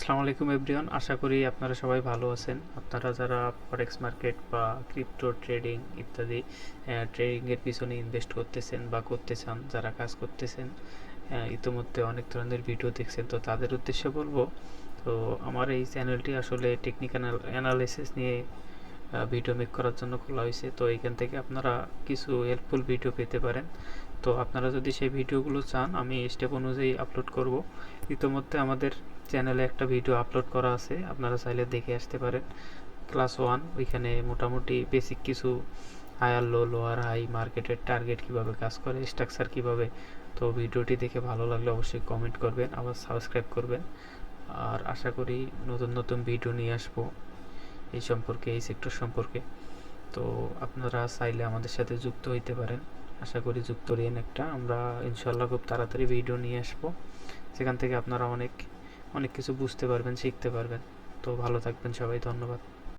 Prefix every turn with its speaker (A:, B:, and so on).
A: আসসালামু আলাইকুম এভরিওয়ান, আশা করি আপনারা সবাই ভালো আছেন। আপনারা যারা ফরেক্স মার্কেট বা ক্রিপ্টো ট্রেডিং ইত্যাদি ট্রেডিংয়ের পিছনে ইনভেস্ট করতেছেন বা করতে চান, যারা কাজ করতেছেন, ইতিমধ্যে অনেক ধরনের ভিডিও দেখছেন, তো তাদের উদ্দেশ্যে বলবো। তো আমার এই চ্যানেলটি আসলে টেকনিক্যাল অ্যানালাইসিস নিয়ে ভিডিও মেক করার জন্য খোলা হয়েছে। তো এইখান থেকে আপনারা কিছু হেল্পফুল ভিডিও পেতে পারেন। তো আপনারা যদি সেই ভিডিওগুলো চান, আমি স্টেপ অনুযায়ী আপলোড করব। ইতিমধ্যে আমাদের চ্যানেলে একটা ভিডিও আপলোড করা আছে, আপনারা চাইলে দেখে আসতে পারেন। ক্লাস 1, ওইখানে মোটামুটি বেসিক কিছু হায়ার লো, লোয়ার হাই, মার্কেটের টার্গেট কিভাবে কাজ করে, স্ট্রাকচার কিভাবে। তো ভিডিওটি দেখে ভালো লাগলে অবশ্যই কমেন্ট করবেন, আবার সাবস্ক্রাইব করবেন। আর আশা করি নতুন নতুন ভিডিও নিয়ে আসবো এই সম্পর্কে, এই সেক্টর সম্পর্কে। তো আপনারা চাইলে আমাদের সাথে যুক্ত হইতে পারেন। আশা করি যুক্ত রইন একটা, আমরা ইনশাল্লাহ খুব তাড়াতাড়ি ভিডিও নিয়ে আসবো, সেখান থেকে আপনারা অনেক অনেক কিছু বুঝতে পারবেন, শিখতে পারবেন। তো ভালো থাকবেন সবাই, ধন্যবাদ।